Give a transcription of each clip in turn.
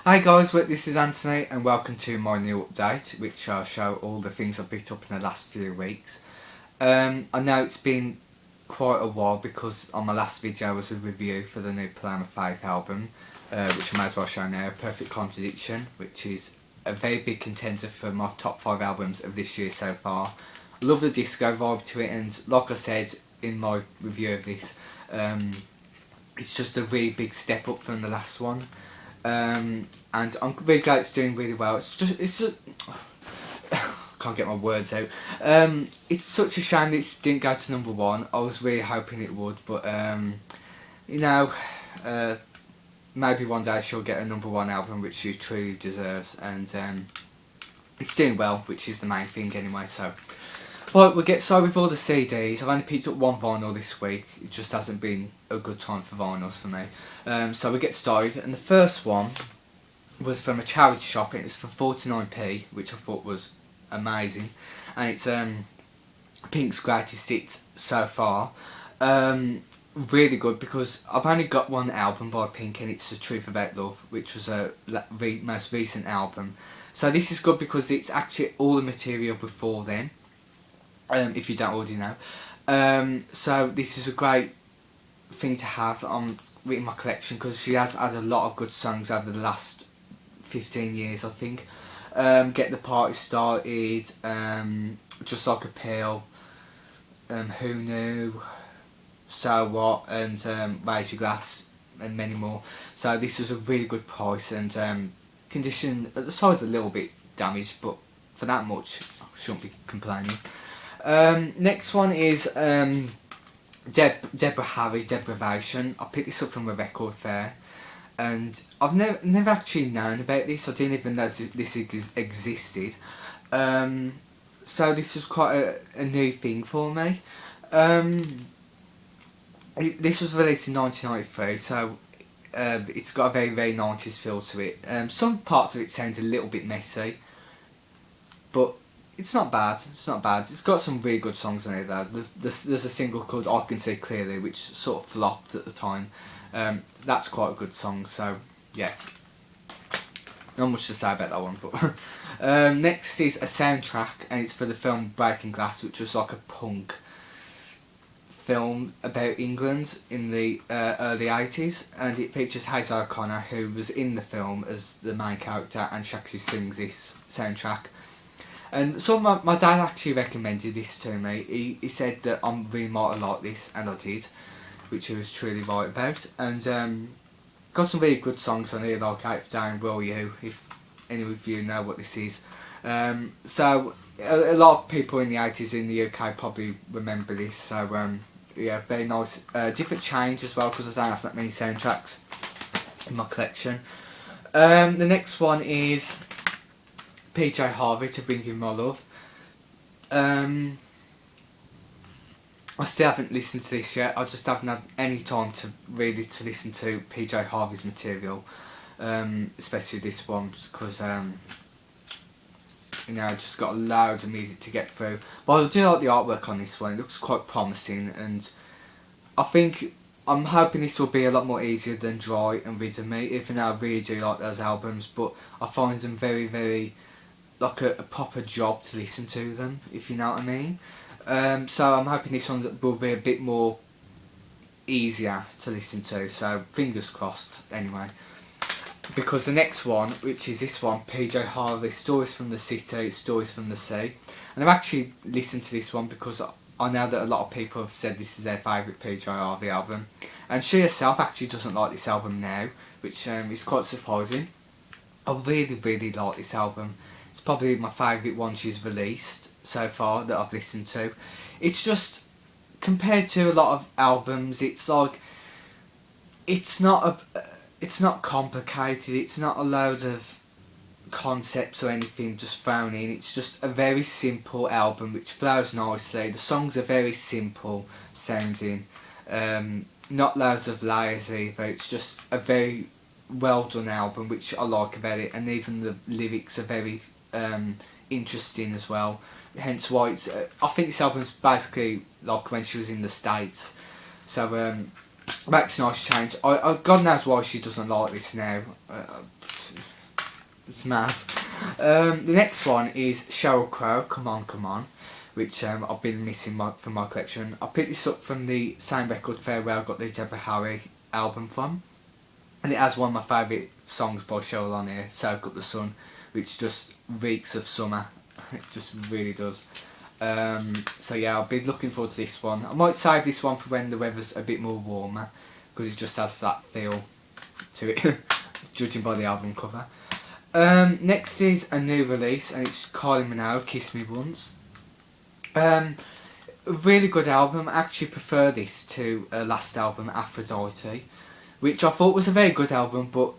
Hi guys, this is Anthony and welcome to my new update, which I'll show all the things I've picked up in the last few weeks. I know it's been quite a while because on my last video was a review for the new Plan of Faith album, which I may as well show now, Perfect Contradiction, which is a very big contender for my top 5 albums of this year so far. Love the disco vibe to it, and like I said in my review of this, it's just a really big step up from the last one. And I'm really glad it's doing really well. It's just can't get my words out. It's such a shame that it didn't go to number 1. I was really hoping it would, but you know, maybe one day she'll get a number 1 album, which she truly deserves, and it's doing well, which is the main thing anyway. So, right, we'll get started with all the CDs. I've only picked up one vinyl this week. It just hasn't been a good time for vinyls for me. So we get started, and the first one was from a charity shop, and it was for 49p, which I thought was amazing, and it's Pink's greatest hits so far. Really good, because I've only got one album by Pink, and it's The Truth About Love, which was a most recent album. So this is good because it's actually all the material before then, if you don't already know. So this is a great thing to have in my collection, because she has had a lot of good songs over the last 15 years, I think. Get the Party Started, Just Like a Pill, Who Knew, So What, and Raise Your Glass, and many more. So this was a really good price, and condition at the side's a little bit damaged, but for that much I shouldn't be complaining. Next one is Deborah Harvey, Deprivation. I picked this up from a record fair, and I've never actually known about this. I didn't even know this existed. So this was quite a new thing for me. This was released in 1993, so it's got a very, very 90s feel to it. Some parts of it sound a little bit messy, but it's not bad. It's not bad. It's got some really good songs on it though. There's a single called I Can See Clearly, which sort of flopped at the time. That's quite a good song. So yeah, not much to say about that one. But next is a soundtrack, and it's for the film Breaking Glass, which was like a punk film about England in the early 80s, and it features Hazel O'Connor, who was in the film as the main character, and she actually sings this soundtrack. And so my dad actually recommended this to me. He said that I really might like this, and I did, which he was truly right about. And got some really good songs on here, like Out Down Will You, if any of you know what this is. So a lot of people in the 80s in the UK probably remember this. So yeah, very nice. Different change as well, because I don't have that many soundtracks in my collection. The next one is PJ Harvey, To Bring You My Love. I still haven't listened to this yet. I just haven't had any time to really listen to PJ Harvey's material, especially this one, because you know, I just got loads of music to get through. But I do like the artwork on this one. It looks quite promising, and I'm hoping this will be a lot more easier than Dry and Rid of Me, even though I really do like those albums. But I find them very, very like a proper job to listen to them, if you know what I mean. So I'm hoping this one will be a bit more easier to listen to, so fingers crossed anyway. Because the next one, which is this one, PJ Harvey, Stories from the City, Stories from the Sea. And I've actually listened to this one because I know that a lot of people have said this is their favourite PJ Harvey album. And she herself actually doesn't like this album now, which is quite surprising. I really, really like this album. It's probably my favourite one she's released so far that I've listened to. It's just, compared to a lot of albums, it's like, it's not complicated, it's not a load of concepts or anything just thrown in. It's just a very simple album which flows nicely. The songs are very simple sounding, not loads of layers either. It's just a very well done album, which I like about it, and even the lyrics are very interesting as well. Hence why it's I think this album's basically like when she was in the States. So makes a nice change. God knows why she doesn't like this now. It's mad. The next one is Sheryl Crow, Come On, Come On, which I've been missing from my collection. I picked this up from the same record fair where I got the Deborah Harry album from. And it has one of my favourite songs by Cheryl on here, Soak Up the Sun, which just reeks of summer. It just really does. So yeah, I'll be looking forward to this one. I might save this one for when the weather's a bit more warmer, because it just has that feel to it, judging by the album cover. Next is a new release, and it's Kylie Minogue, Kiss Me Once. Really good album. I actually prefer this to her last album, Aphrodite, which I thought was a very good album, but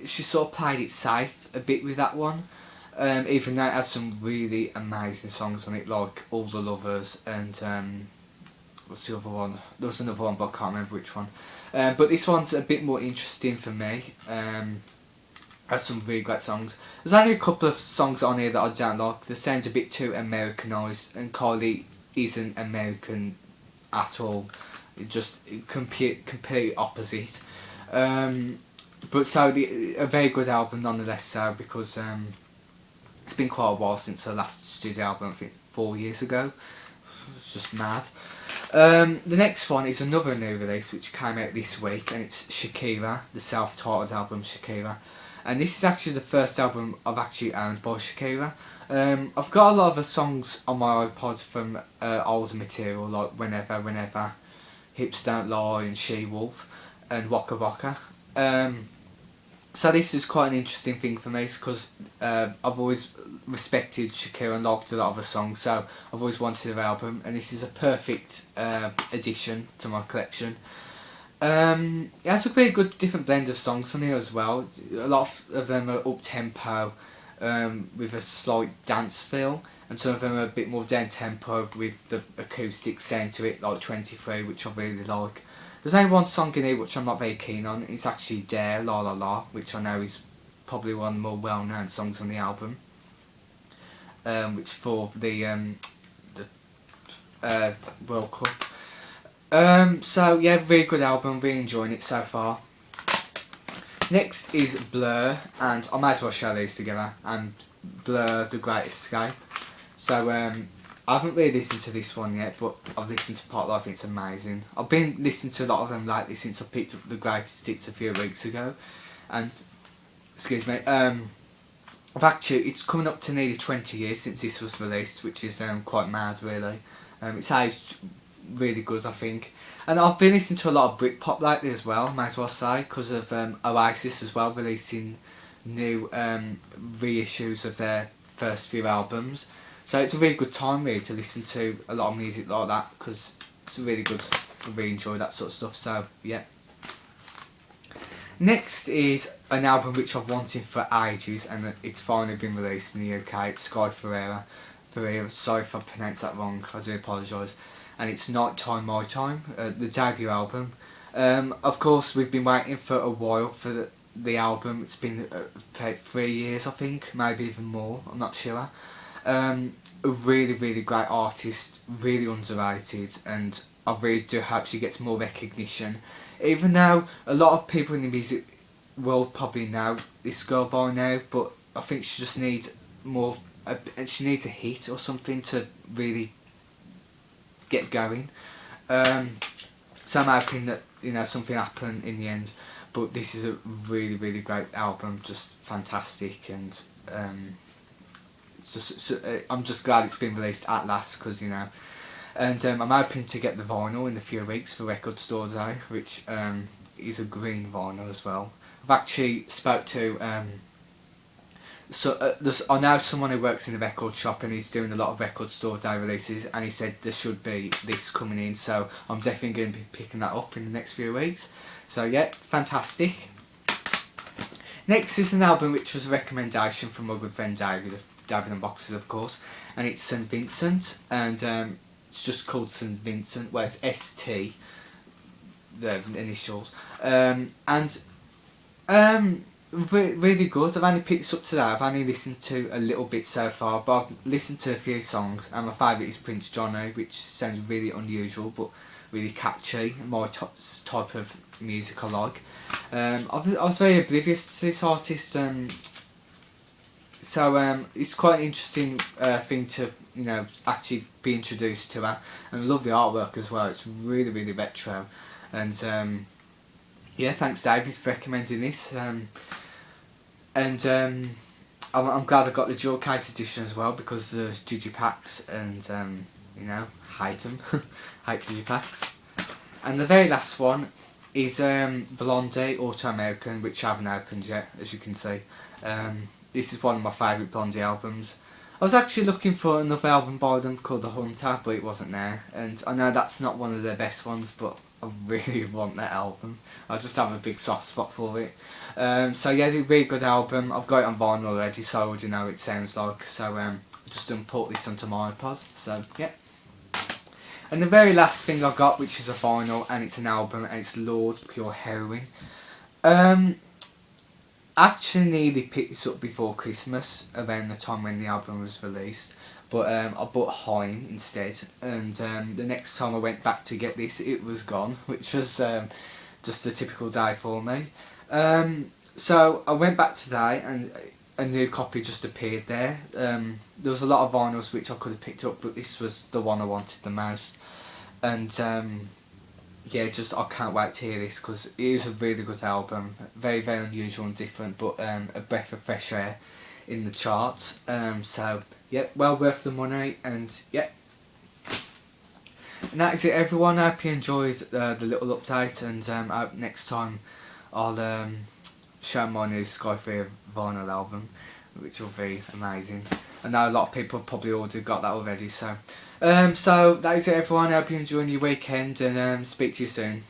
she sort of played it safe a bit with that one. Even though it has some really amazing songs on it, like All the Lovers and what's the other one? There was another one, but I can't remember which one. But this one's a bit more interesting for me. Has some really great songs. There's only a couple of songs on here that I don't like. They sound a bit too Americanised, and Kylie isn't American at all. It just complete opposite. But so a very good album nonetheless. So because it's been quite a while since her last studio album. I think 4 years ago. It's just mad. The next one is another new release which came out this week, and it's Shakira, the self-titled album Shakira. And this is actually the first album I've actually owned by Shakira. I've got a lot of her songs on my iPod from older material, like Whenever, Hips Don't Lie and She-Wolf and Waka Waka. So this is quite an interesting thing for me, because I've always respected Shakira and liked a lot of her songs, so I've always wanted her album, and this is a perfect addition to my collection. It has a really good different blend of songs on here as well. A lot of them are up-tempo with a slight dance feel, and some of them are a bit more down-tempo with the acoustic sound to it, like 23, which I really like. There's only one song in here which I'm not very keen on. It's actually Dare, La La La, which I know is probably one of the more well-known songs on the album, which for the World Cup. So yeah, really good album, really enjoying it so far. Next is Blur, and I might as well show these together, and Blur, The Great Escape. So I haven't really listened to this one yet, but I've listened to part of it. I think it's amazing. I've been listening to a lot of them lately since I picked up The Greatest Hits a few weeks ago, and excuse me, it's coming up to nearly 20 years since this was released, which is quite mad really. It's aged really good, I think. And I've been listening to a lot of Britpop lately as well, might as well say, because of Oasis as well, releasing new reissues of their first few albums. So it's a really good time really to listen to a lot of music like that, because it's really good. I really enjoy that sort of stuff, so yeah. Next is an album which I've wanted for ages, and it's finally been released in the UK. It's Sky Ferreira. Sorry if I pronounced that wrong, I do apologise. And it's Night Time, My Time, the debut album. Of course, we've been waiting for a while for the album. It's been about 3 years, I think, maybe even more, I'm not sure. A really, really great artist, really underrated, and I really do hope she gets more recognition. Even though a lot of people in the music world probably know this girl by now, but I think she just needs more, she needs a hit or something to really get going. So I'm hoping that something happened in the end, but this is a really, really great album, just fantastic, and I'm just glad it's been released at last, because and I'm hoping to get the vinyl in a few weeks for Record Store Day, which is a green vinyl as well. I've actually spoke to I know someone who works in the record shop, and he's doing a lot of Record Store Day releases, and he said there should be this coming in, so I'm definitely going to be picking that up in the next few weeks. So yeah, fantastic. Next is an album which was a recommendation from my good friend David and Boxes, of course, and it's St Vincent, and it's just called St Vincent, well it's ST, the initials, really good. I've only picked this up today. I've only listened to a little bit so far, but I've listened to a few songs, and my favourite is Prince Johnny, which sounds really unusual but really catchy, my type of music I like. I was very oblivious to this artist So it's quite an interesting thing to actually be introduced to, and I love the artwork as well. It's really really retro, and yeah, thanks David for recommending this. And I'm glad I got the dual case edition as well, because there's digipacks, and hate them, hate digipacks. And the very last one is Blondie Auto American, which I haven't opened yet, as you can see. This is one of my favourite Blondie albums. I was actually looking for another album by them called The Hunter, but it wasn't there. And I know that's not one of their best ones, but I really want that album. I just have a big soft spot for it. So yeah, it's a really good album. I've got it on vinyl already, so I already know what it sounds like. So I just import this onto my iPod. So yeah. And the very last thing I got, which is a vinyl, and it's an album, and it's Lord Pure Heroin. Actually nearly picked this up before Christmas, around the time when the album was released, but I bought Hein instead, and the next time I went back to get this, it was gone, which was just a typical day for me. So I went back today, and a new copy just appeared there. There was a lot of vinyls which I could have picked up, but this was the one I wanted the most, and yeah, just I can't wait to hear this, because it is a really good album, very very unusual and different, but a breath of fresh air in the charts. So yeah, well worth the money, and yeah. And that is it everyone, I hope you enjoyed the little update, and I hope next time I'll show my new Skyfair vinyl album, which will be amazing. I know a lot of people have probably already got that already, so so that is it everyone, I hope you enjoy your weekend, and speak to you soon.